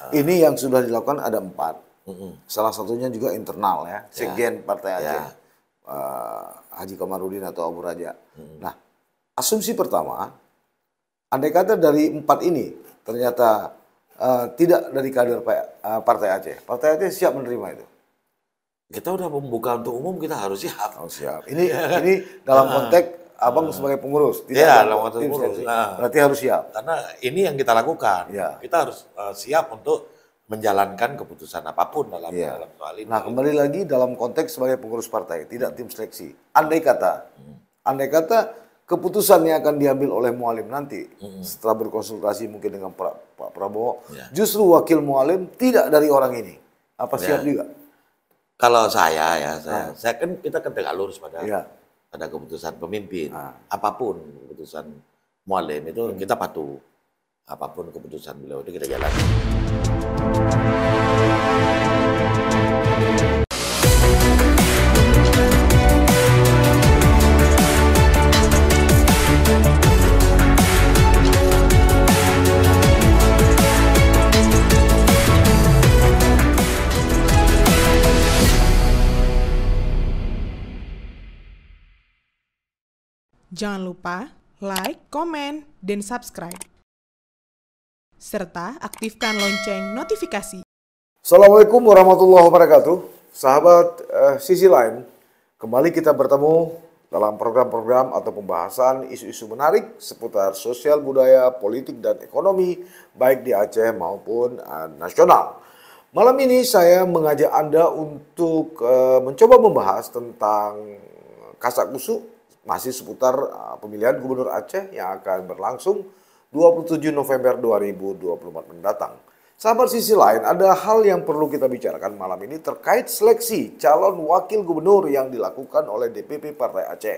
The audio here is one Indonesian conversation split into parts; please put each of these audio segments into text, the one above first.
Ini yang sudah dilakukan ada 4. Salah satunya juga internal ya, Sekjen Partai Aceh, Haji Komarudin atau Abu Raja. Nah, asumsi pertama, andai kata dari 4 ini ternyata tidak dari kader Partai Aceh, Partai Aceh siap menerima itu. Kita udah membuka untuk umum, kita harus siap. Oh, siap. Ini dalam konteks Abang sebagai pengurus, tidak dalam konteks tim pengurus. seleksi. Berarti harus siap. Karena ini yang kita lakukan. Ya. Kita harus siap untuk menjalankan keputusan apapun dalam soal ini. Nah, kembali lagi dalam konteks sebagai pengurus partai, tidak tim seleksi. Andai kata keputusan yang akan diambil oleh Mualim nanti, setelah berkonsultasi mungkin dengan Pak Prabowo, justru wakil Mualim tidak dari orang ini. Apa siap juga? Kalau saya kan kita tegak lurus pada keputusan pemimpin. Apapun keputusan Mualim itu kita patuh. Apapun keputusan beliau itu kita jalani. Jangan lupa like, komen, dan subscribe. Serta aktifkan lonceng notifikasi. Assalamualaikum warahmatullahi wabarakatuh. Sahabat Sisi Lain, kembali kita bertemu dalam program-program atau pembahasan isu-isu menarik seputar sosial, budaya, politik, dan ekonomi, baik di Aceh maupun nasional. Malam ini saya mengajak Anda untuk mencoba membahas tentang kasakusuk masih seputar pemilihan Gubernur Aceh yang akan berlangsung 27 November 2024 mendatang. Sahabat Sisi Lain, ada hal yang perlu kita bicarakan malam ini terkait seleksi calon wakil gubernur yang dilakukan oleh DPP Partai Aceh.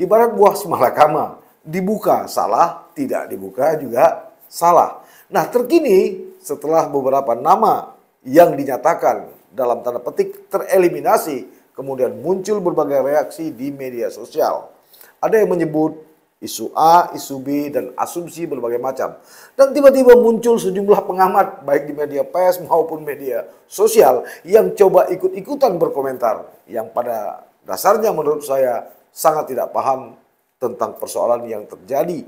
Ibarat buah semalakama, dibuka salah, tidak dibuka juga salah. Nah, terkini setelah beberapa nama yang dinyatakan dalam tanda petik tereliminasi, kemudian muncul berbagai reaksi di media sosial. Ada yang menyebut isu A, isu B, dan asumsi berbagai macam. Dan tiba-tiba muncul sejumlah pengamat, baik di media pers maupun media sosial, yang coba ikut-ikutan berkomentar. Yang pada dasarnya menurut saya sangat tidak paham tentang persoalan yang terjadi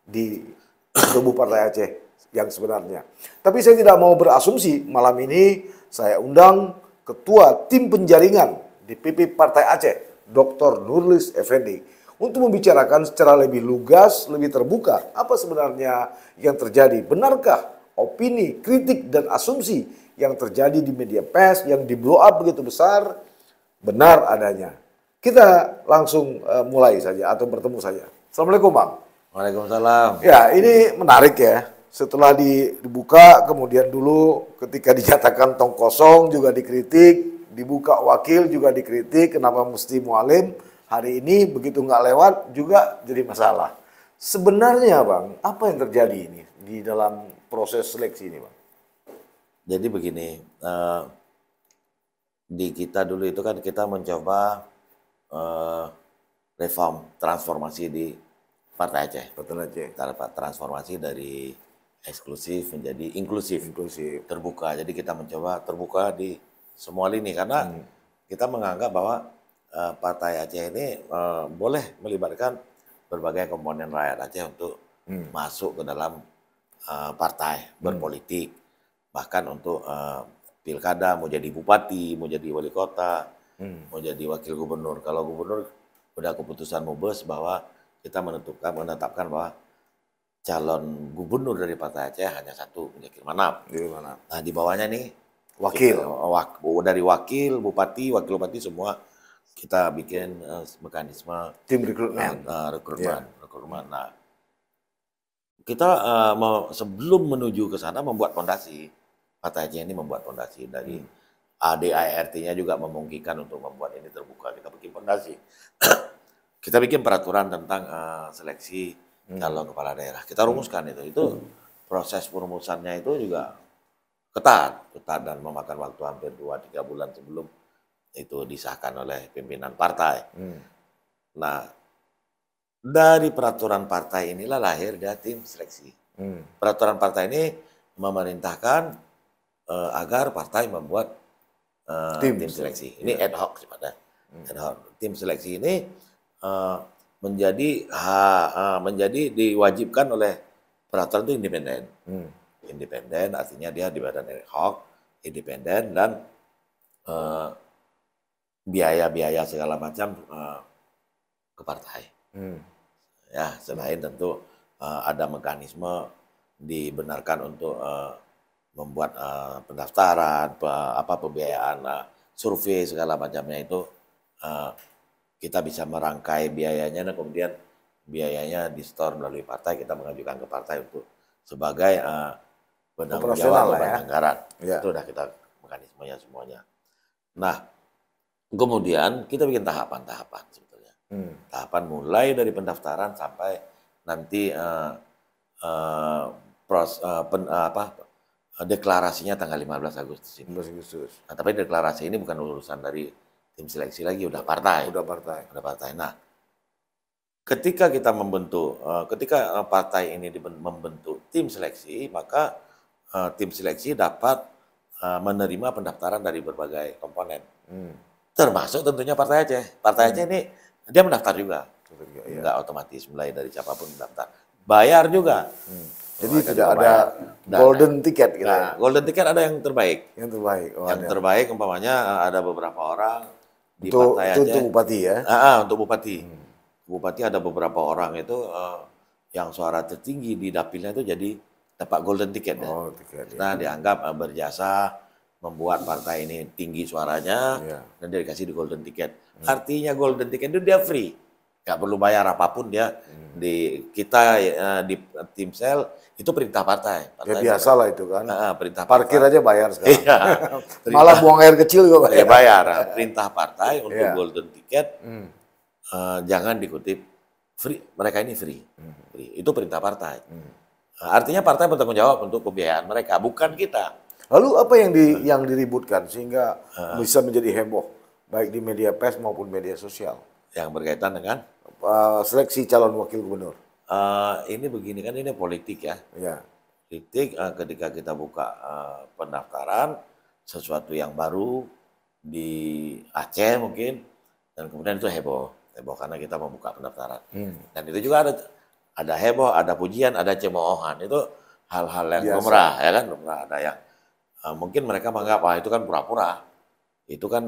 di tubuh Partai Aceh yang sebenarnya. Tapi saya tidak mau berasumsi. Malam ini saya undang Ketua Tim Penjaringan DPP Partai Aceh, Dr. Nurlis Effendi, untuk membicarakan secara lebih lugas, lebih terbuka, apa sebenarnya yang terjadi. Benarkah opini, kritik, dan asumsi yang terjadi di media pers yang di-blow up begitu besar, benar adanya? Kita langsung mulai saja atau bertemu saja. Assalamualaikum, Bang. Waalaikumsalam. Ya, ini menarik ya. Setelah dibuka, kemudian dulu ketika dinyatakan tong kosong juga dikritik, dibuka wakil juga dikritik, kenapa mesti Mualim, hari ini begitu nggak lewat juga jadi masalah. Sebenarnya Bang, apa yang terjadi ini di dalam proses seleksi ini Bang? Jadi begini, di kita dulu itu kan kita mencoba reform, transformasi di Partai Aceh. Transformasi dari eksklusif menjadi inklusif, terbuka. Jadi kita mencoba terbuka di semua lini karena kita menganggap bahwa Partai Aceh ini boleh melibatkan berbagai komponen rakyat Aceh untuk masuk ke dalam partai berpolitik, bahkan untuk pilkada, mau jadi bupati, mau jadi wali kota, mau jadi wakil gubernur. Kalau gubernur udah keputusan Mubes bahwa kita menetapkan bahwa calon gubernur dari Partai Aceh hanya satu, Jakil Manap. Nah, di bawahnya nih wakil, dari wakil, bupati, wakil bupati semua kita bikin mekanisme tim rekrutmen. rekrutmen. Nah, kita sebelum menuju ke sana membuat fondasi. Partai Aceh ini membuat fondasi dari ADART-nya juga memungkinkan untuk membuat ini terbuka. Kita bikin fondasi. Kita bikin peraturan tentang seleksi calon kepala daerah. Kita rumuskan itu proses perumusannya itu juga ketat dan memakan waktu hampir 2-3 bulan sebelum itu disahkan oleh pimpinan partai. Nah, dari peraturan partai inilah lahir dia tim seleksi. Peraturan partai ini memerintahkan agar partai membuat tim seleksi. Ini ad hoc sifatnya. Ad hoc. Tim seleksi ini menjadi diwajibkan oleh peraturan itu independen. Independen artinya dia di badan ad hoc, independen, dan biaya-biaya segala macam ke partai. Ya, selain tentu ada mekanisme dibenarkan untuk membuat pendaftaran, pembiayaan, survei segala macamnya itu kita bisa merangkai biayanya dan kemudian biayanya di-store melalui partai, kita mengajukan ke partai untuk sebagai penanggung jawab beban anggaran. Itu udah kita mekanismenya semuanya. Nah, kemudian kita bikin tahapan-tahapan sebetulnya. Tahapan mulai dari pendaftaran sampai nanti deklarasinya tanggal 15 Agustus ini. Nah, tapi deklarasi ini bukan urusan dari tim seleksi lagi, udah partai. Udah partai. Nah, ketika kita membentuk, ketika partai ini membentuk tim seleksi, maka tim seleksi dapat menerima pendaftaran dari berbagai komponen. Termasuk tentunya Partai Aceh. Partai Aceh ini dia mendaftar juga. Enggak otomatis, mulai dari siapapun mendaftar. Bayar juga. Jadi tidak ada golden ticket gitu. Nah, golden ticket ada yang terbaik. Yang terbaik. Yang terbaik umpamanya ada beberapa orang di Partai Aceh. Untuk bupati ya? Untuk bupati. Bupati ada beberapa orang itu yang suara tertinggi di dapilnya itu jadi dapat golden ticket. Nah, dianggap berjasa membuat partai ini tinggi suaranya dan dia dikasih di golden ticket. Artinya golden ticket itu dia free. Nggak perlu bayar apapun dia. Di tim sel itu perintah partai. Ya biasa lah itu kan. Perintah parkir partai. aja bayar sekarang. Iya. Malah buang air kecil juga bayar. Bayar. Perintah partai untuk golden ticket jangan dikutip free. Mereka ini free. Itu perintah partai. Artinya partai bertanggung jawab untuk pembiayaan mereka, bukan kita. Lalu apa yang diributkan sehingga bisa menjadi heboh baik di media pers maupun media sosial? Yang berkaitan dengan seleksi calon wakil gubernur. Ini begini kan, ini politik ya. Politik ketika kita buka pendaftaran sesuatu yang baru di Aceh mungkin, dan kemudian itu heboh karena kita membuka pendaftaran. Dan itu juga ada heboh, ada pujian, ada cemoohan. Itu hal-hal yang lumrah ya kan, lumrah. Ada yang mungkin mereka menganggap itu kan pura-pura. Itu kan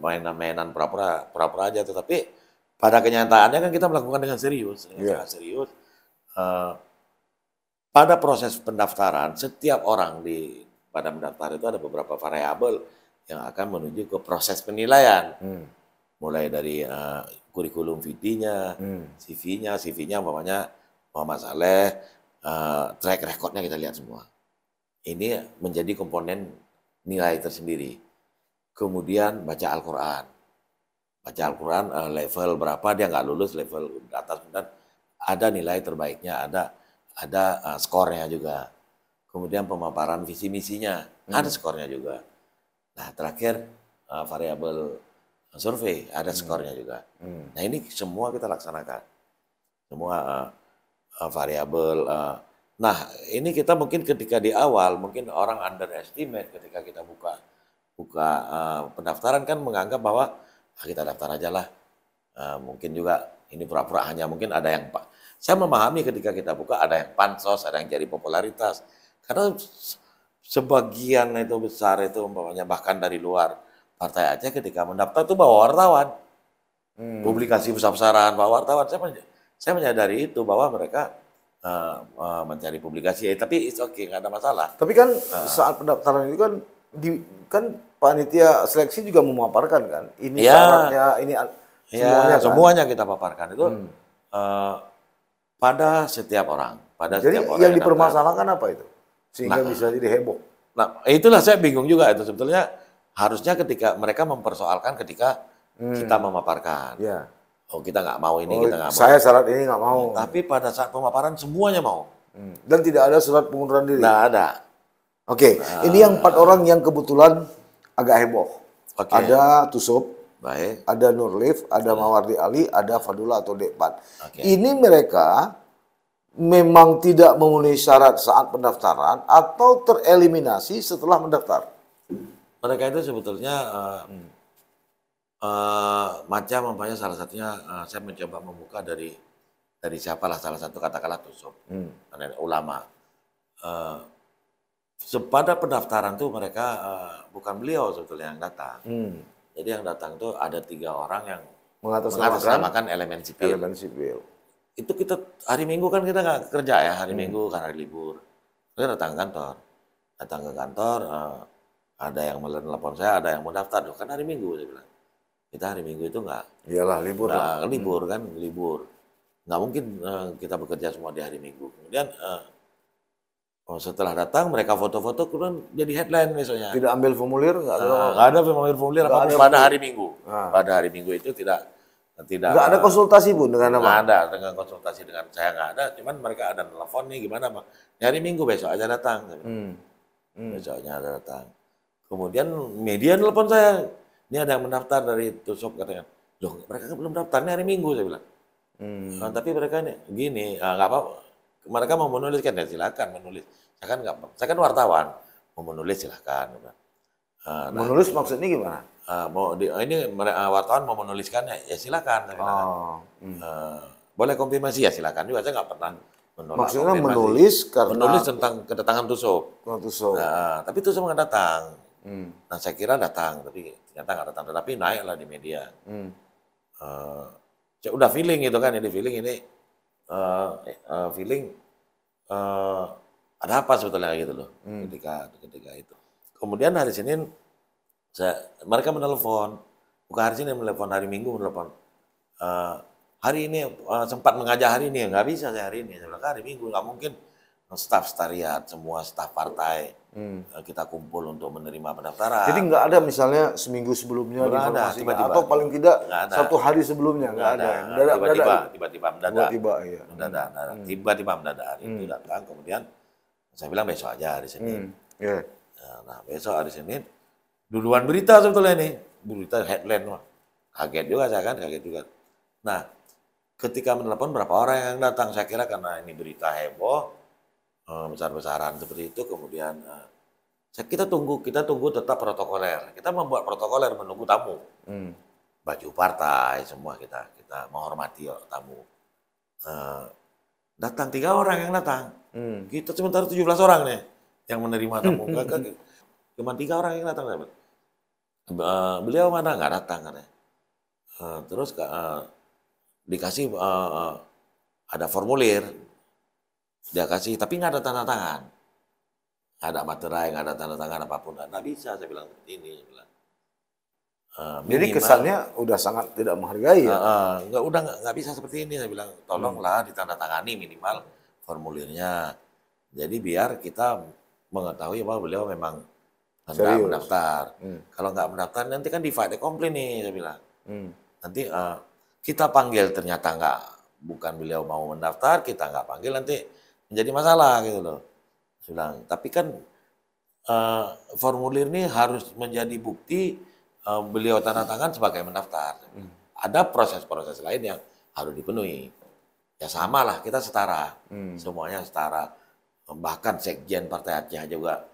mainan pura-pura aja, tetapi pada kenyataannya kan kita melakukan dengan serius. Sangat serius. Pada proses pendaftaran, setiap orang pada mendaftar itu ada beberapa variabel yang akan menuju ke proses penilaian. Mulai dari kurikulum vitae-nya, CV-nya umpamanya Muhammad Saleh, track record-nya kita lihat semua. Ini menjadi komponen nilai tersendiri. Kemudian baca Al-Quran. Baca Al-Quran level berapa, dia nggak lulus level atas, dan ada nilai terbaiknya, ada skornya juga. Kemudian pemaparan visi misinya, ada skornya juga. Nah, terakhir variabel survei, ada skornya juga. Nah, ini semua kita laksanakan. Semua variabel. Nah, ini kita mungkin ketika di awal, mungkin orang underestimate ketika kita buka pendaftaran kan menganggap bahwa kita daftar aja lah. Mungkin juga ini pura-pura, hanya mungkin ada yang saya memahami ketika kita buka ada yang pansos, ada yang cari popularitas. Karena sebagian itu besar itu umpamanya bahkan dari luar Partai Aceh ketika mendaftar itu bawa wartawan. Publikasi besar-besaran bawa wartawan. Saya menyadari itu bahwa mereka mencari publikasi, tapi it's okay, nggak ada masalah. Tapi kan saat pendaftaran itu kan panitia seleksi juga memaparkan kan, ini syaratnya, ini semuanya. Semuanya kita paparkan itu pada setiap orang. Jadi yang dipermasalahkan apa itu sehingga bisa jadi heboh? Nah, itulah saya bingung juga itu sebetulnya. Harusnya ketika mereka mempersoalkan ketika kita memaparkan. Oh, kita nggak mau ini, kita nggak mau. Saya syarat ini nggak mau. Tapi pada saat pemaparan semuanya mau. Dan tidak ada surat pengunduran diri? Nggak ada. Oke, ini yang 4 orang yang kebetulan agak heboh. Ada Tusub, ada Nurlif, ada Mawardi Ali, ada Fadullah atau Dekpat. Ini mereka memang tidak memenuhi syarat saat pendaftaran atau tereliminasi setelah mendaftar? Mereka itu sebetulnya macam umpamanya salah satunya saya mencoba membuka dari siapalah salah satu katakanlah Tusuk, ulama. Pada pendaftaran tuh mereka bukan beliau sebetulnya yang datang. Jadi yang datang tuh ada 3 orang yang mengatasnamakan elemen sipil. Itu kita hari Minggu kan kita nggak kerja ya, hari Minggu kan hari libur. Kita datang ke kantor, ada yang telepon saya, ada yang mau daftar, kan hari Minggu saya bilang. Kita hari Minggu itu nggak. Iyalah libur lah. Libur kan, libur. Nggak mungkin kita bekerja semua di hari Minggu. Kemudian setelah datang mereka foto-foto, kemudian jadi headline besoknya. Tidak ambil formulir, nggak ada formulir apapun pada hari Minggu. Pada hari Minggu itu tidak nggak ada konsultasi pun dengan nggak ada dengan konsultasi dengan saya, nggak ada. Cuman mereka ada telepon nih gimana Pak? Hari Minggu besok aja datang. Besoknya ada datang. Kemudian media telepon saya, ini ada yang mendaftar dari Tusuk katanya. Loh mereka kan belum daftar, ini hari Minggu saya bilang. Tapi mereka ini gini, nggak apa. Mereka mau menulis kan ya silakan menulis. Saya kan wartawan, mau menulis silakan. Menulis maksudnya gimana? Ini wartawan mau menuliskan ya silakan. Boleh konfirmasi ya silakan juga. Saya nggak pernah menolak. Maksudnya menulis karena menulis tentang kedatangan Tusuk. Tapi Tusuk nggak datang. Nah saya kira datang, tapi ternyata nggak datang. Tetapi naiklah di media. Saya udah feeling itu kan, ini feeling ada apa sebetulnya gitu loh. Ketika itu. Kemudian hari Senin mereka menelpon, bukan hari Senin menelpon, hari Minggu menelpon. Hari ini sempat mengajak hari ini, nggak bisa saya hari ini. Saya bilang hari Minggu nggak mungkin. Staf sekretariat, semua staf partai kita kumpul untuk menerima pendaftaran. Jadi nggak ada misalnya seminggu sebelumnya informasi, atau paling tidak 1 hari sebelumnya nggak ada. Tiba-tiba mendadak. Tiba-tiba mendadak. Itu datang, kemudian saya bilang besok aja hari Senin. Nah besok hari Senin, duluan berita sebetulnya nih, berita headline, kaget juga saya kan, kaget juga. Nah ketika menelepon berapa orang yang datang, saya kira karena ini berita heboh, besar-besaran seperti itu, kemudian kita tunggu tetap protokoler. Kita membuat protokoler menunggu tamu. Baju partai semua kita menghormati tamu. Datang 3 orang yang datang. Kita sementara 17 orang nih yang menerima tamu. Cuma 3 orang yang datang. Beliau mana nggak datang katanya. Terus dikasih ada formulir. Dia kasih, tapi nggak ada tanda tangan. Nggak ada materai, nggak ada tanda tangan apapun. Nggak bisa, saya bilang seperti ini. Jadi kesannya udah sangat tidak menghargai ya? Nggak bisa seperti ini. Saya bilang, tolonglah ditandatangani minimal formulirnya. Jadi biar kita mengetahui bahwa beliau memang hendak mendaftar. Kalau nggak mendaftar, nanti kan divide komplain nih, saya bilang. Nanti kita panggil ternyata bukan beliau mau mendaftar, kita nggak panggil, nanti menjadi masalah gitu loh. Tapi kan formulir ini harus menjadi bukti beliau tanda tangan sebagai mendaftar. Ada proses-proses lain yang harus dipenuhi. Ya sama lah, kita setara. Semuanya setara. Bahkan Sekjen Partai Aceh juga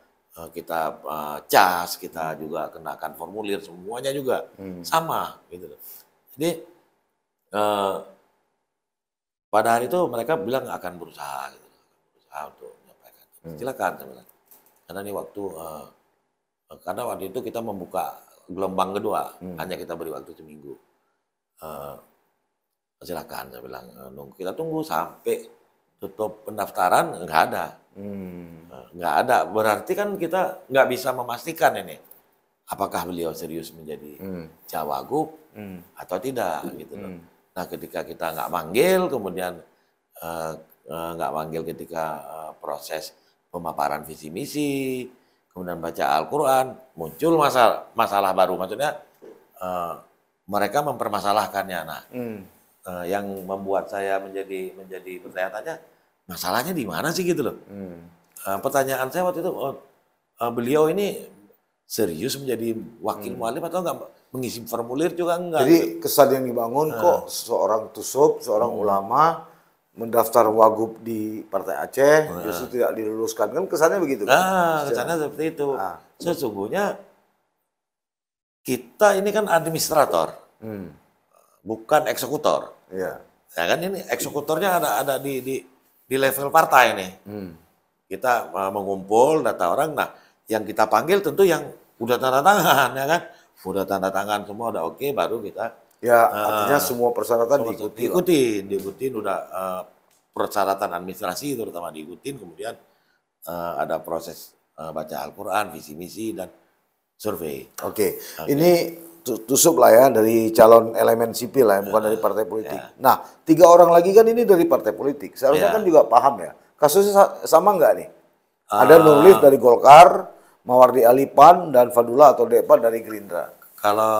kita cas, kita juga kenakan formulir, semuanya juga sama gitu loh. Jadi pada hari itu mereka bilang akan berusaha untuk menyampaikan. Silakan, karena ini karena waktu itu kita membuka gelombang kedua, hanya kita beri waktu seminggu. Silakan, saya bilang, kita tunggu sampai tutup pendaftaran, nggak ada. Nggak ada, berarti kan kita nggak bisa memastikan ini, apakah beliau serius menjadi cawagup atau tidak, gitu loh. Nah ketika kita nggak manggil, kemudian nggak manggil ketika proses pemaparan visi misi, kemudian baca Al-Quran, muncul masalah baru. Maksudnya mereka mempermasalahkannya. Nah, yang membuat saya menjadi bertanya-tanya, masalahnya di mana sih gitu loh. Pertanyaan saya waktu itu, beliau ini serius menjadi wakil mu'alim atau enggak mengisi formulir juga enggak? Jadi kesan yang dibangun kok seorang tusuk, seorang ulama mendaftar wagub di Partai Aceh, justru tidak diluluskan. Kan kesannya begitu. Nah, kesannya seperti itu. Sesungguhnya kita ini kan administrator, bukan eksekutor. Iya. Ya kan ini eksekutornya ada di level partai nih. Kita mengumpul data orang, nah yang kita panggil tentu yang udah tanda tangan, ya kan? Udah tanda tangan semua udah oke, baru kita. Ya, artinya semua persyaratan diikutin udah persyaratan administrasi terutama diikutin, kemudian ada proses baca Al-Quran, visi misi dan survei. Oke. Ini tusuk lah ya dari calon elemen sipil lah ya, bukan dari partai politik. Nah, 3 orang lagi kan ini dari partai politik. Seharusnya kan juga paham ya. Kasusnya sama nggak nih? Ada Nurlif dari Golkar, Mawardi Ali PAN, dan Fadullah atau Depa dari Gerindra. Kalau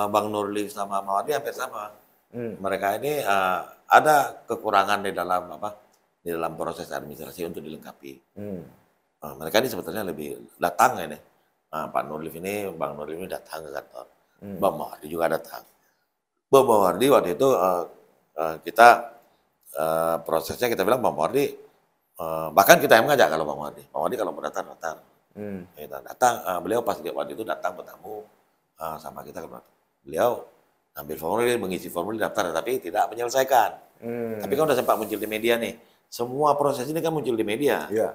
Bang Nurlif sama Mawardi hampir sama. Mereka ini ada kekurangan di dalam proses administrasi untuk dilengkapi. Mereka ini sebetulnya lebih datang ini. Pak Nurlif ini, Bang Nurlif ini datang ke kantor. Bang Mawardi juga datang. Bang Mawardi waktu itu kita prosesnya kita bilang Bang Mawardi, bahkan kita yang mengajak kalau Bang Mawardi kalau mau datang. Kita datang, beliau pas waktu itu datang bertamu sama kita, beliau ambil formulir, mengisi formulir daftar, tapi tidak menyelesaikan. Tapi kan udah sempat muncul di media nih. Semua proses ini kan muncul di media. Iya.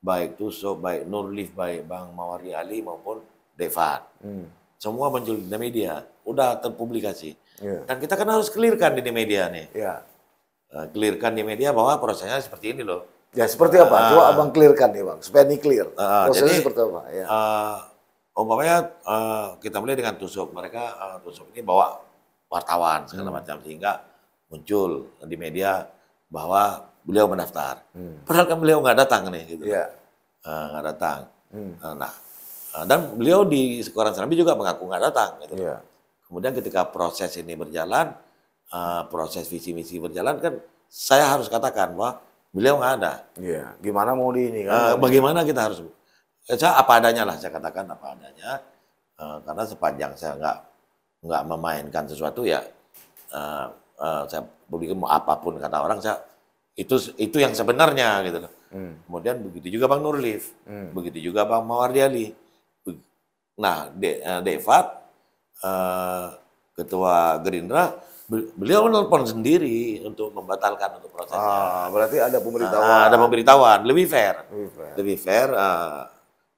Baik Tusuk, baik Nurlif, baik Bang Mawardi Ali maupun Devat. Semua muncul di media, udah terpublikasi. Dan kita kan harus clearkan di media nih. Clearkan di media bahwa prosesnya seperti ini loh. Ya seperti apa? Coba abang clearkan nih bang, supaya ini clear. Prosesnya Jadi, seperti apa? Ya. Umpamanya kita mulai dengan Tusuk, mereka Tusuk ini bawa wartawan segala macam sehingga muncul di media bahwa beliau mendaftar. Padahal kan beliau nggak datang nih, gitu. Nggak datang. Dan beliau di Koran Serambi juga mengaku nggak datang. Gitu. Kemudian ketika proses ini berjalan, proses visi misi berjalan kan, saya harus katakan bahwa beliau nggak ada. Gimana mau di ini kan? Bagaimana kita harus? Saya apa adanya lah, saya katakan apa adanya, karena sepanjang saya nggak memainkan sesuatu ya, saya berikan mau apapun kata orang, saya itu yang sebenarnya gitu loh. Kemudian begitu juga Bang Nurlif, begitu juga Bang Mawardi Ali. Nah, Devat, ketua Gerindra, beliau menelpon sendiri untuk membatalkan untuk prosesnya. Berarti ada pemberitahuan. Ada pemberitahuan, lebih fair. Lebih fair.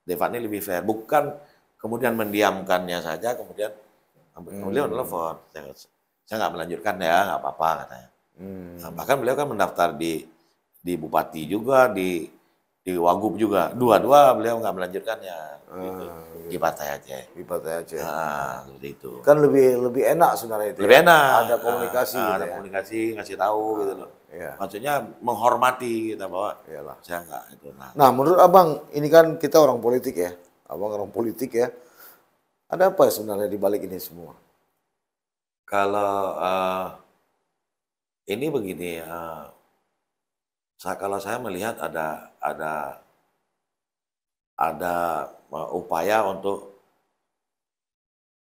Devat ini lebih fair, bukan kemudian mendiamkannya saja, kemudian beliau telepon, saya nggak melanjutkan ya, nggak apa-apa katanya. Bahkan beliau kan mendaftar di Bupati juga, di Wagub juga, dua-dua beliau nggak melanjutkannya, gitu. Di Partai Aceh. Di Partai Aceh. Seperti itu. Kan lebih enak sebenarnya itu. Lebih enak. Ada komunikasi. Ada komunikasi, ngasih tahu gitu loh. Maksudnya menghormati kita bahwa saya enggak itu. Nah, menurut abang, ini kan kita orang politik ya. Abang orang politik ya. Ada apa sebenarnya di balik ini semua? Kalau ini begini, kalau saya melihat ada upaya untuk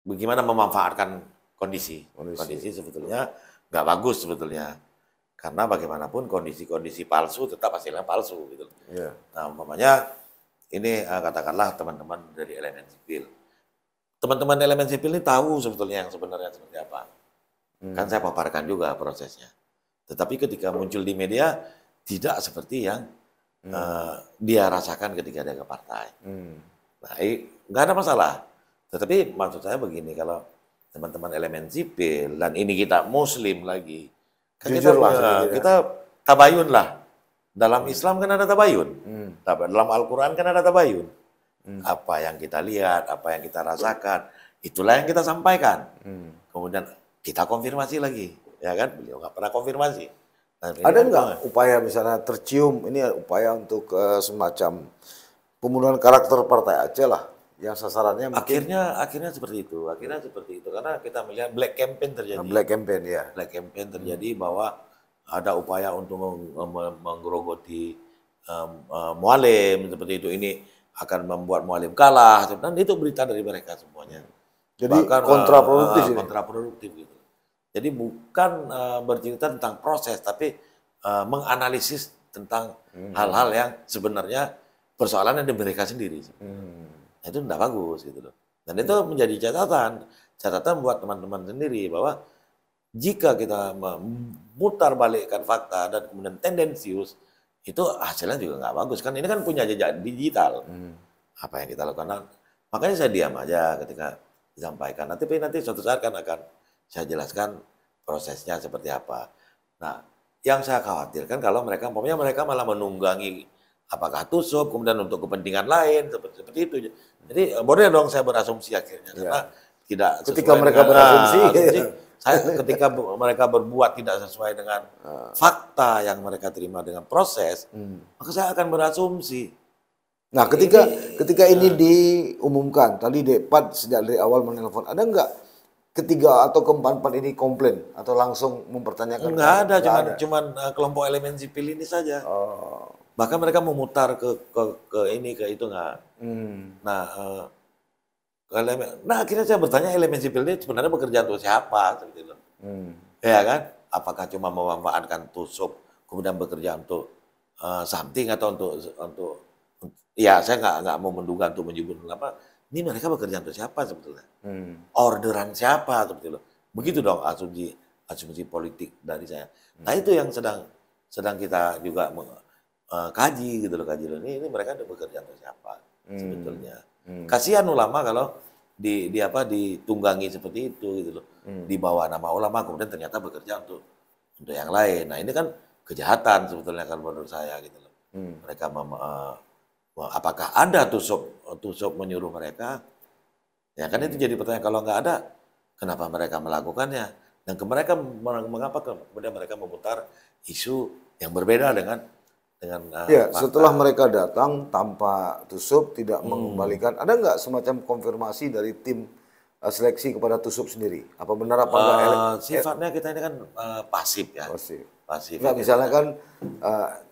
bagaimana memanfaatkan kondisi sebetulnya nggak bagus sebetulnya. Karena bagaimanapun kondisi palsu tetap hasilnya palsu gitu. Nah, umpamanya ini katakanlah teman-teman dari elemen sipil. Teman-teman elemen sipil ini tahu sebetulnya yang sebenarnya seperti apa. Kan saya paparkan juga prosesnya. Tetapi ketika muncul di media tidak seperti yang dia rasakan ketika dia ke partai. Nah, nggak ada masalah. Tetapi maksud saya begini, kalau teman-teman elemen sipil dan ini kita Muslim lagi. Kan kita tabayun lah. Dalam Islam kan ada tabayun. Dalam Al-Quran kan ada tabayun. Apa yang kita lihat, apa yang kita rasakan, itulah yang kita sampaikan. Kemudian kita konfirmasi lagi. Ya kan, beliau nggak pernah konfirmasi. Nah, ada nggak upaya misalnya tercium, ini upaya untuk semacam pembunuhan karakter Partai Aceh lah. Yang sasarannya mungkin... Akhirnya seperti itu. Karena kita melihat black campaign terjadi. Black campaign ya. Black campaign terjadi bahwa ada upaya untuk menggerogoti mualim seperti itu. Ini akan membuat mualim kalah. Dan itu berita dari mereka semuanya. Jadi bahkan, kontraproduktif. Kontraproduktif gitu. Jadi bukan bercerita tentang proses, tapi menganalisis tentang hal-hal yang sebenarnya persoalan yang di mereka sendiri. Nah, itu tidak bagus gitu loh. Dan itu menjadi catatan buat teman-teman sendiri bahwa jika kita memutar balikkan fakta dan kemudian tendensius, itu hasilnya juga nggak bagus. Kan ini kan punya jejak digital. Apa yang kita lakukan. Makanya saya diam aja ketika disampaikan. Nanti suatu saat kan akan saya jelaskan prosesnya seperti apa. Nah, yang saya khawatirkan kalau mereka malah menunggangi apakah tusuk, kemudian untuk kepentingan lain, seperti itu. Jadi boleh dong saya berasumsi akhirnya, karena tidak ketika mereka berasumsi, ketika mereka berbuat tidak sesuai dengan fakta yang mereka terima dengan proses, maka saya akan berasumsi. Nah, ketika ini diumumkan, tadi Depat sejak dari awal menelpon, ada nggak ketiga atau keempat ini komplain atau langsung mempertanyakan? Nggak ada, cuman kelompok elemen sipil ini saja. Bahkan mereka memutar ke itu nggak. Nah, akhirnya saya bertanya elemen sipil ini sebenarnya bekerja untuk siapa? Seperti itu. Ya kan? Apakah cuma memanfaatkan tusuk, kemudian bekerja untuk something atau untuk ya saya nggak mau menduga untuk menyebut apa. Ini mereka bekerja untuk siapa sebetulnya? Orderan siapa seperti itu? Begitu dong asumsi politik dari saya. Nah, itu yang sedang kita juga kaji gitu loh, ini mereka bekerja untuk siapa sebetulnya. Kasihan ulama kalau ditunggangi seperti itu gitu loh. Di bawah nama ulama kemudian ternyata bekerja untuk yang lain. Nah, ini kan kejahatan sebetulnya kalau menurut saya gitu loh. Mereka apakah ada tusuk menyuruh mereka? Ya kan itu jadi pertanyaan, kalau nggak ada kenapa mereka melakukannya? Dan mengapa kemudian mereka memutar isu yang berbeda dengan setelah mereka datang tanpa tusuk, tidak mengembalikan, ada nggak semacam konfirmasi dari tim seleksi kepada tusuk sendiri? Apa benar apa enggak? Sifatnya kita ini kan pasif ya. Pasif. Nggak, misalnya kan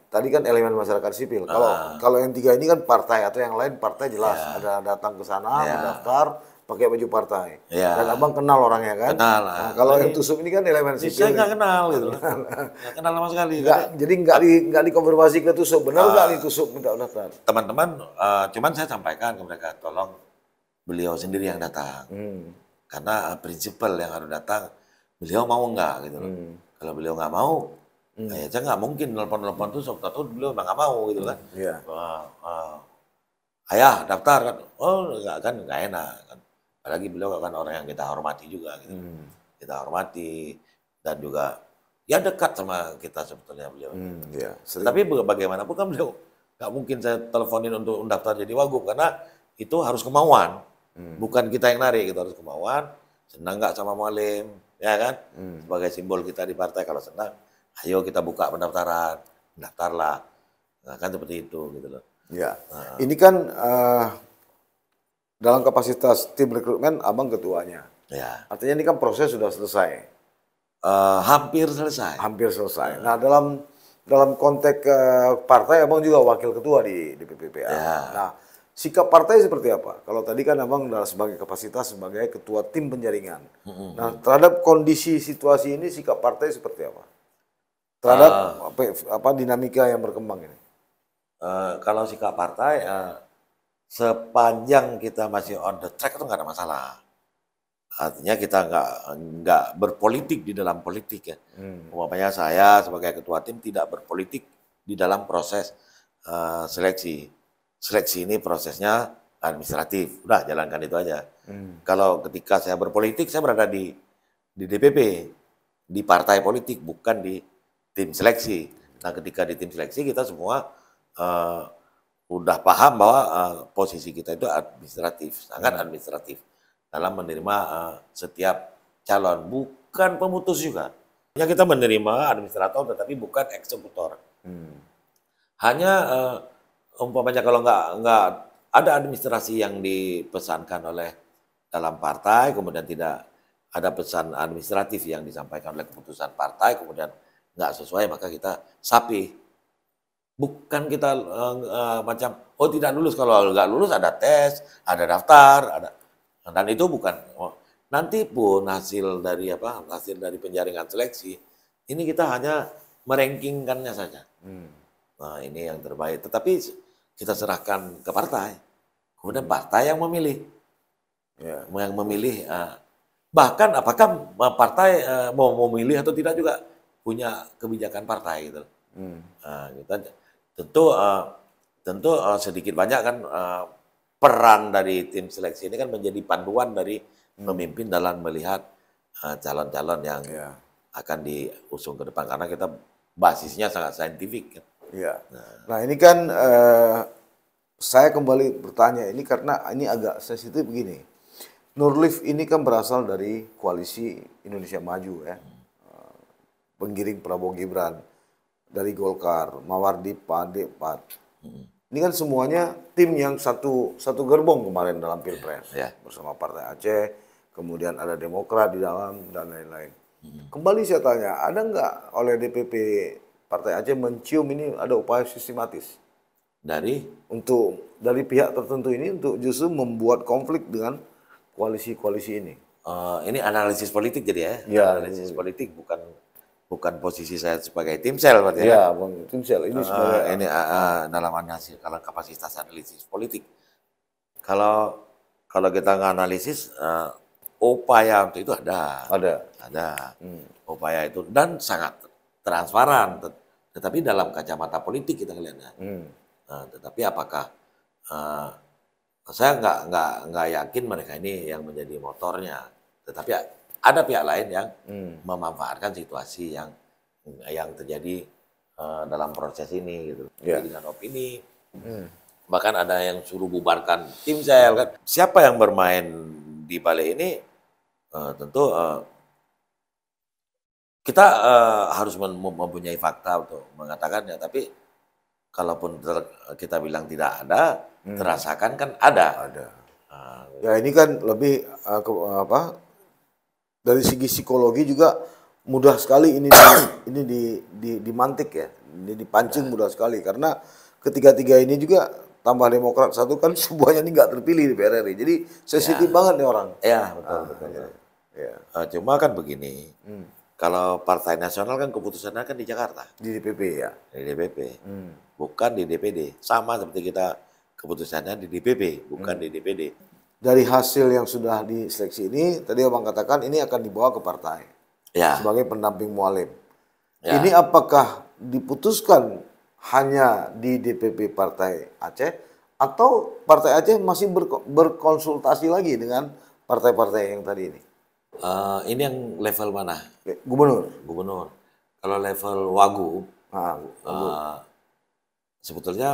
tadi kan elemen masyarakat sipil. Kalau yang tiga ini kan partai atau yang lain partai jelas ada datang ke sana mendaftar pakai baju partai. Dan abang kenal orangnya kan? Kenal. Nah, kalau yang tusuk ini kan elemen sipil. Saya nggak kenal gitu. Nggak kenal sama sekali. Jadi nggak dikonfirmasi ke tusuk. Benar nggak ditusuk minta daftar? Teman-teman, cuman saya sampaikan ke mereka, tolong beliau sendiri yang datang. Karena prinsipal yang harus datang, beliau mau nggak gitu loh. Kalau beliau nggak mau, saya nggak mungkin nelpon tusuk. Tahu beliau nggak mau gitu kan. Ayah daftar kan? Oh nggak enak kan. Apalagi beliau kan orang yang kita hormati juga gitu. Kita hormati dan juga ya dekat sama kita sebetulnya beliau. Tapi bagaimanapun kan beliau nggak mungkin saya teleponin untuk mendaftar jadi wagub, karena itu harus kemauan. Bukan kita yang narik, itu harus kemauan. Senang nggak sama Mualim, ya kan? Sebagai simbol kita di partai, kalau senang, ayo kita buka pendaftaran, daftarlah. Nah, kan seperti itu gitu loh. Ya, ini kan dalam kapasitas tim rekrutmen, abang ketuanya. Ya. Artinya ini kan proses sudah selesai. Hampir selesai. Hampir selesai. Nah, dalam konteks partai, abang juga wakil ketua di PPPA. Nah, sikap partai seperti apa? Kalau tadi kan abang sebagai kapasitas sebagai ketua tim penjaringan. Nah, terhadap kondisi situasi ini, sikap partai seperti apa? Terhadap apa dinamika yang berkembang ini? Kalau sikap partai, sepanjang kita masih on the track itu nggak ada masalah. Artinya kita nggak berpolitik di dalam politik ya. Umpamanya saya sebagai ketua tim tidak berpolitik di dalam proses seleksi. Seleksi ini prosesnya administratif, udah jalankan itu aja. Kalau ketika saya berpolitik, saya berada di DPP, di partai politik, bukan di tim seleksi. Nah, ketika di tim seleksi kita semua udah paham bahwa posisi kita itu administratif, sangat administratif dalam menerima setiap calon, bukan pemutus juga. Ya, kita menerima administrator tetapi bukan eksekutor. Hanya umpamanya kalau nggak ada administrasi yang dipesankan oleh dalam partai, kemudian tidak ada pesan administratif yang disampaikan oleh keputusan partai, kemudian nggak sesuai, maka kita sapi. Bukan kita macam, oh tidak lulus. Kalau nggak lulus ada tes, ada daftar, dan itu bukan. Nanti pun hasil dari penjaringan seleksi, ini kita hanya merankingkannya saja. Nah, ini yang terbaik. Tetapi kita serahkan ke partai. Kemudian partai yang memilih. Ya. Yang memilih. Bahkan apakah partai mau memilih atau tidak juga punya kebijakan partai gitu. Kita tentu sedikit banyak kan peran dari tim seleksi ini kan menjadi panduan dari pemimpin dalam melihat calon-calon yang akan diusung ke depan karena kita basisnya sangat saintifik. Kan? Ya. Nah ini kan saya kembali bertanya ini karena ini agak sensitif begini. Nurlif ini kan berasal dari koalisi Indonesia Maju ya, penggiring Prabowo Gibran dari Golkar, Mawardi, Pan. Ini kan semuanya tim yang satu gerbong kemarin dalam Pilpres bersama Partai Aceh, kemudian ada Demokrat di dalam dan lain-lain. Kembali saya tanya, ada nggak oleh DPP Partai Aceh mencium ini ada upaya sistematis dari pihak tertentu ini untuk justru membuat konflik dengan koalisi-koalisi ini? Ini analisis politik jadi ya, analisis politik bukan posisi saya sebagai tim sel berarti ya. Tim sel ini sebagai ini dalam analisis kalau kapasitas analisis politik. Kalau kita nganalisis upaya untuk itu ada. Upaya itu dan sangat transparan. Tetapi dalam kacamata politik kita melihatnya. Tetapi apakah saya nggak yakin mereka ini yang menjadi motornya. Tetapi ada pihak lain yang memanfaatkan situasi yang terjadi dalam proses ini gitu. Dengan opini. Bahkan ada yang suruh bubarkan tim sel kan. Siapa yang bermain di balik ini tentu kita harus mempunyai fakta untuk mengatakannya. Tapi kalaupun kita bilang tidak ada, terasakan kan ada. Ya ini kan lebih dari segi psikologi juga mudah sekali ini dimantik ya, ini dipancing mudah sekali karena ketiga-tiga ini juga tambah Demokrat satu kan semuanya ini nggak terpilih di PRRI, jadi sensitif banget nih orang. Ya betul. Cuma kan begini, kalau Partai Nasional kan keputusannya kan di Jakarta, di DPP ya, di DPP, bukan di DPD, sama seperti kita keputusannya di DPP, bukan di DPD. Dari hasil yang sudah diseleksi ini, tadi Abang katakan ini akan dibawa ke partai sebagai pendamping mualim. Ini apakah diputuskan hanya di DPP Partai Aceh atau Partai Aceh masih berkonsultasi lagi dengan partai-partai yang tadi ini? Ini yang level mana? Gubernur. Kalau level Wagub, sebetulnya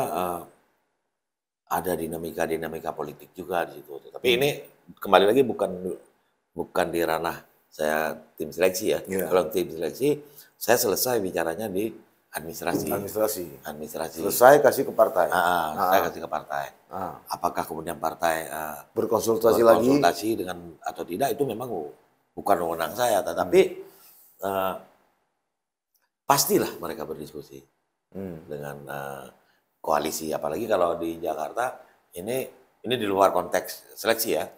ada dinamika politik juga di situ. Tapi ini kembali lagi bukan di ranah saya tim seleksi ya. Kalau tim seleksi saya selesai bicaranya di administrasi. Selesai kasih ke partai. Saya kasih ke partai. Apakah kemudian partai berkonsultasi dengan atau tidak itu memang bukan wewenang saya. Tetapi pastilah mereka berdiskusi dengan koalisi, apalagi kalau di Jakarta ini di luar konteks seleksi ya.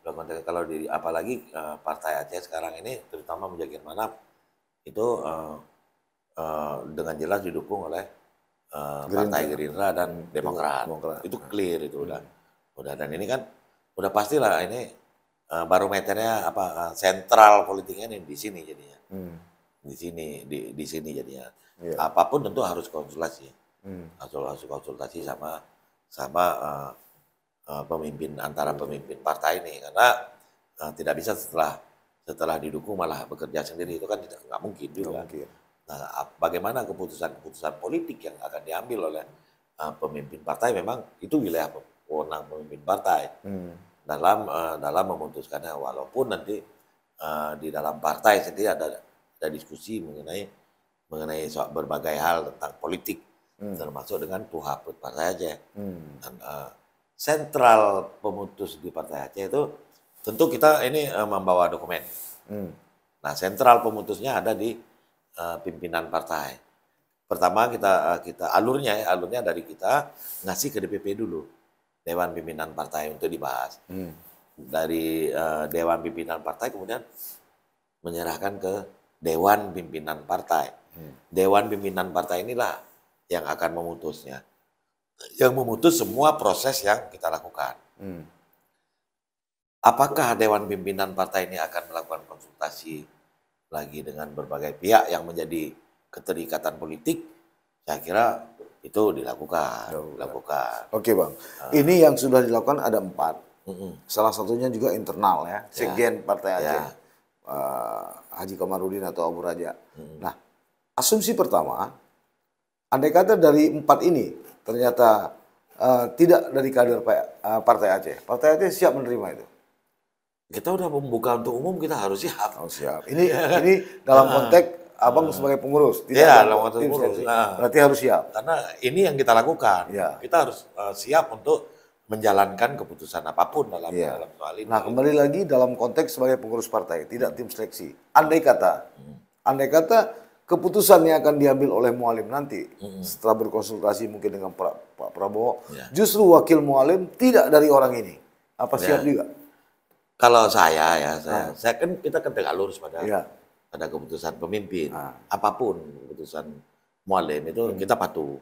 Luar konteks, kalau apalagi Partai Aceh sekarang ini terutama Menjaga itu dengan jelas didukung oleh Partai Gerindra dan Demokrat. Itu clear itu udah dan ini kan udah pastilah ini barometernya sentral politiknya ini di sini jadinya. Di sini jadinya. Apapun tentu harus konsultasi. Harus konsultasi sama pemimpin antara pemimpin partai ini karena tidak bisa setelah didukung malah bekerja sendiri, itu kan nggak mungkin juga. Nah, bagaimana keputusan politik yang akan diambil oleh pemimpin partai memang itu wilayah wewenang pemimpin partai dalam memutuskannya, walaupun nanti di dalam partai sendiri ada diskusi mengenai soal berbagai hal tentang politik. Termasuk dengan Puhab Partai Aceh. Dan sentral pemutus di Partai Aceh itu tentu kita ini membawa dokumen. Nah, sentral pemutusnya ada di pimpinan partai. Pertama kita alurnya dari kita ngasih ke DPP dulu, Dewan Pimpinan Partai untuk dibahas. Dari Dewan Pimpinan Partai kemudian menyerahkan ke Dewan Pimpinan Partai. Dewan pimpinan partai inilah yang akan memutusnya. Yang memutus semua proses yang kita lakukan. Apakah Dewan Pimpinan Partai ini akan melakukan konsultasi lagi dengan berbagai pihak yang menjadi keterikatan politik? Saya kira itu dilakukan. Oke Bang, ini yang sudah dilakukan ada 4. Salah satunya juga internal ya, Sekjen Partai Aceh, Haji Komarudin atau Abu Raja. Nah, asumsi pertama, andai kata dari 4 ini ternyata tidak dari kader Partai Aceh, Partai Aceh siap menerima itu? Kita udah membuka untuk umum, kita harus siap. Oh, siap. Ini dalam konteks Abang sebagai pengurus, tidak dalam konteks pengurus. Berarti harus siap. Karena ini yang kita lakukan. Kita harus siap untuk menjalankan keputusan apapun dalam soal ini. Nah, kembali lagi dalam konteks sebagai pengurus partai, tidak tim seleksi. Andai kata keputusan yang akan diambil oleh Mualim nanti setelah berkonsultasi mungkin dengan Pak Prabowo, justru wakil Mualim tidak dari orang ini. Apa siap juga? Kalau saya kan kita tegak lurus pada keputusan pemimpin. Apapun keputusan Mualim itu kita patuh.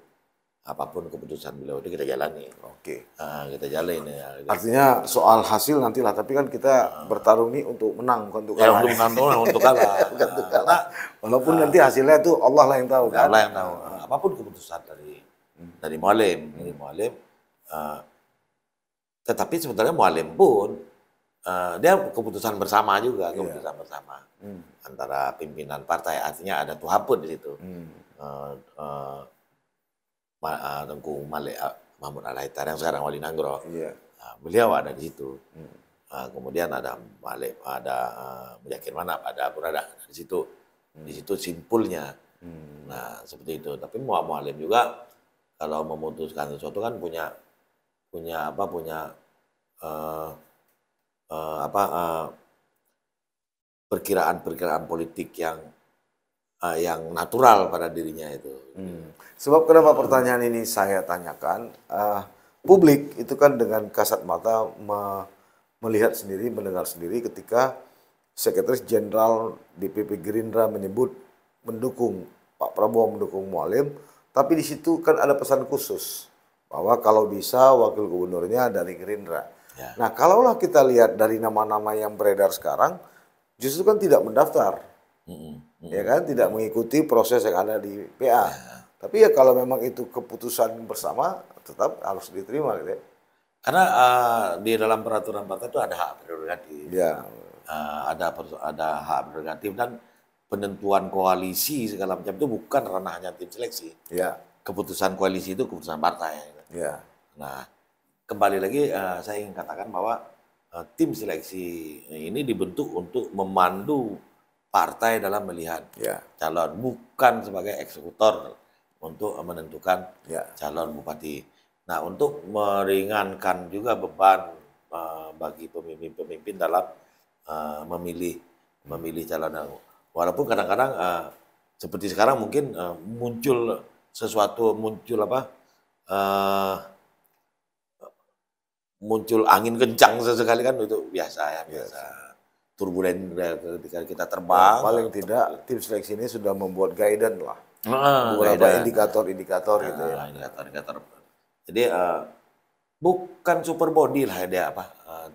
Apapun keputusan beliau itu kita jalani. Oke. Kita jalani. Artinya soal hasil nantilah, tapi kan kita bertarung nih untuk menang, bukan untuk kalah. Untuk kalah. Walaupun nanti hasilnya itu Allah lah yang tahu kan. Allah yang tahu. Apapun keputusan dari Mualim, tetapi sebenarnya Mualim pun dia keputusan bersama juga, keputusan bersama antara pimpinan partai, artinya ada Tuhapun di situ. Tengku Malik Mahmud Al-Haithar yang sekarang Wali Nanggro, beliau ada di situ. Kemudian ada Malik, ada Mujakin Manap, ada Abu Rada di situ. Di situ simpulnya. Nah seperti itu. Tapi Mualim juga kalau memutuskan sesuatu kan punya perkiraan politik yang natural pada dirinya itu. Sebab kenapa pertanyaan ini saya tanyakan, publik itu kan dengan kasat mata melihat sendiri, mendengar sendiri ketika Sekretaris Jenderal DPP Gerindra menyebut mendukung Pak Prabowo, mendukung Mualim, tapi di situ kan ada pesan khusus bahwa kalau bisa wakil gubernurnya dari Gerindra. Nah, kalaulah kita lihat dari nama-nama yang beredar sekarang, justru kan tidak mendaftar, ya kan, tidak mengikuti proses yang ada di PA. Tapi ya kalau memang itu keputusan bersama, tetap harus diterima, gitu ya. Karena di dalam peraturan partai itu ada hak prerogatif, ada hak prerogatif, dan penentuan koalisi segala macam itu bukan ranahnya tim seleksi. Keputusan koalisi itu keputusan partai. Nah, kembali lagi saya ingin katakan bahwa tim seleksi ini dibentuk untuk memandu partai dalam melihat calon, bukan sebagai eksekutor untuk menentukan calon bupati. Nah, untuk meringankan juga beban bagi pemimpin-pemimpin dalam memilih calon. Walaupun kadang-kadang seperti sekarang mungkin muncul angin kencang sesekali, kan itu biasa. Turbulen ketika kita terbang. Paling tidak tim seleksi ini sudah membuat guidance lah. Beberapa indikator gitu ya. Indikator. Jadi bukan super body lah dia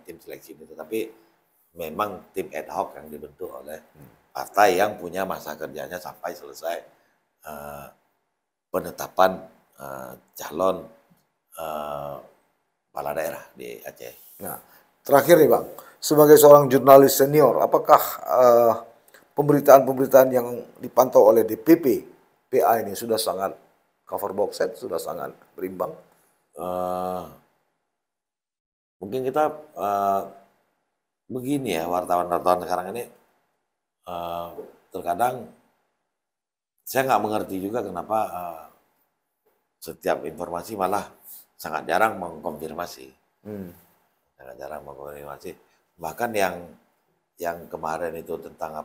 tim seleksi itu, tapi memang tim ad hoc yang dibentuk oleh partai yang punya masa kerjanya sampai selesai penetapan calon kepala daerah di Aceh. Nah, terakhir nih Bang, sebagai seorang jurnalis senior, apakah pemberitaan-pemberitaan yang dipantau oleh DPP PA ini sudah sangat cover box set, sudah sangat berimbang? Mungkin kita begini ya, wartawan-wartawan sekarang ini terkadang saya nggak mengerti juga kenapa setiap informasi malah sangat jarang mengkonfirmasi. Sangat jarang mengkonfirmasi. Bahkan yang kemarin itu tentang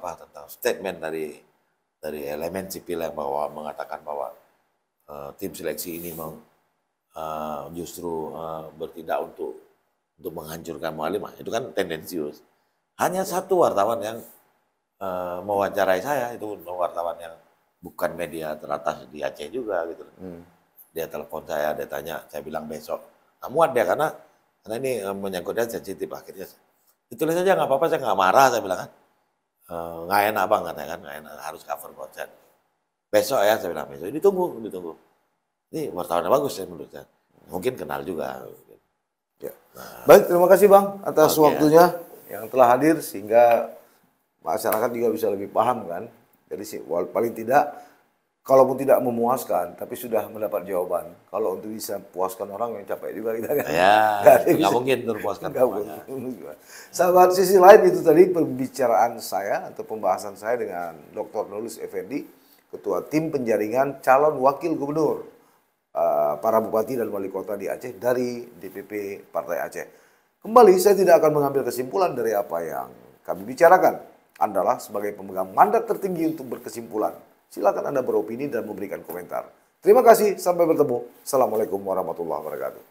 statement dari elemen sipil yang mengatakan bahwa tim seleksi ini justru bertindak untuk menghancurkan Mualim, itu kan tendensius. Hanya satu wartawan yang mewawancarai saya, itu wartawan yang bukan media teratas di Aceh juga gitu. Dia telepon saya, dia tanya, saya bilang besok. Nah, muat dia karena ini menyangkut dia sensitif akhirnya. Ditulis saja nggak apa-apa, saya nggak marah, saya bilang kan. Nggak enak bang katanya kan, nggak enak, harus cover konten. Besok ya, saya bilang besok. Ditunggu. Ini wartawan bagus ya menurut saya. Mungkin kenal juga. Ya. Baik, terima kasih Bang atas waktunya yang telah hadir sehingga masyarakat juga bisa lebih paham kan. Jadi paling tidak, kalaupun tidak memuaskan, tapi sudah mendapat jawaban. Kalau untuk bisa puaskan orang yang capek juga kita kan. Ya, nggak mungkin terpuaskan. Sahabat Sisi Lain, itu tadi pembicaraan saya atau pembahasan saya dengan Dr. Nurlis Effendi, Ketua Tim Penjaringan Calon Wakil Gubernur para bupati dan wali kota di Aceh dari DPP Partai Aceh. Kembali, saya tidak akan mengambil kesimpulan dari apa yang kami bicarakan. Anda sebagai pemegang mandat tertinggi untuk berkesimpulan. Silakan Anda beropini dan memberikan komentar. Terima kasih, sampai bertemu. Assalamualaikum warahmatullahi wabarakatuh.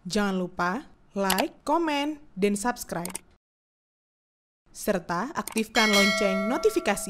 Jangan lupa like, komen, dan subscribe. Serta aktifkan lonceng notifikasi.